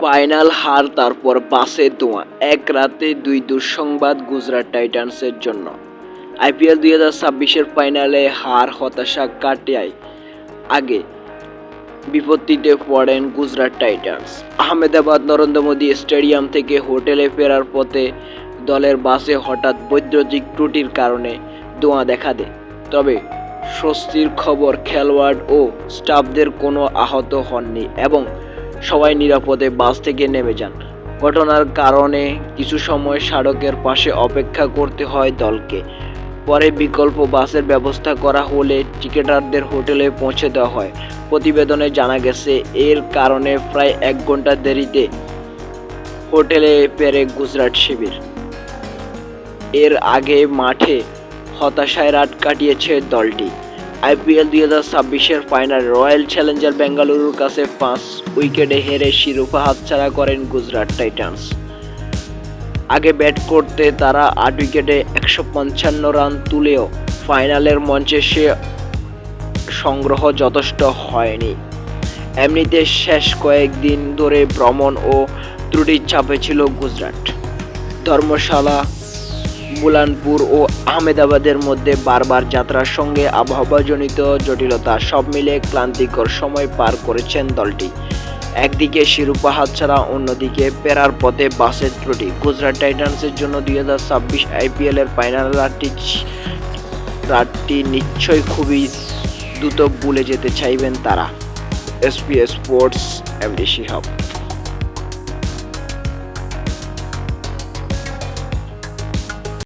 Final হার, তারপর বাসে ধোঁয়া, এক রাতে দুই দুঃসংবাদ গুজরাট টাইটান্সের জন্য। আইপিএল 2026-এর ফাইনালে হার হতাশা কাটায় আগে বিপত্তিতে পড়েন গুজরাট টাইটান্স। আহমেদাবাদ নরেন্দ্র মোদী স্টেডিয়াম থেকে হোটেলে ফেরার পথে দলের বাসে হঠাৎ বৈদ্যুতিক ত্রুটির কারণে ধোঁয়া দেখা দেয়। তবে স্বস্তির খবর, খেলোয়াড় ও স্টাফদের কোনো আহত হননি এবং সবাই নিরাপদে বাস থেকে নেমে যান। ঘটনার কারণে কিছু সময় সড়কের পাশে অপেক্ষা করতে হয় দলকে। পরে বিকল্প বাসের ব্যবস্থা করা হলে টিকেটারদের হোটেলে পৌঁছে দেওয়া হয়। প্রতিবেদনে জানা গেছে, এর কারণে প্রায় 1 ঘন্টা দেরিতে হোটেলে ফেরে গুজরাট শিবির। এর আগে মাঠে হতাশায় রাত কাটিয়েছে দলটি। আইপিএল 2026-এর ফাইনালে রয়্যাল চ্যালেঞ্জার বেঙ্গালুরুর কাছে 5 উইকেটে হেরে শিরোপা হাতছাড়া করেন গুজরাট টাইটান্স। আগে ব্যাট করতে তারা 8 উইকেটে 155 রান তুলেও ফাইনালের মঞ্চে সে সংগ্রহ যথেষ্ট হয়নি। এমনিতে শেষ কয়েকদিন ধরে ভ্রমণ ও ত্রুটির চাপে ছিল গুজরাট। ধর্মশালা, বুলানপুর ও আহমেদাবাদের মধ্যে বারবার যাত্রার সঙ্গে আবহাওয়াজনিত জটিলতা, সব মিলে ক্লান্তিকর সময় পার করেছেন দলটি। একদিকে শিরোপা হাতছাড়া, অন্যদিকে ফেরার পথে বাসের ত্রুটি। গুজরাট টাইটান্সের জন্য 2026 আইপিএলের ফাইনাল রাতটি নিশ্চয়ই খুবই দ্রুত ভুলে যেতে চাইবেন তারা। SP sports, MD Shihab.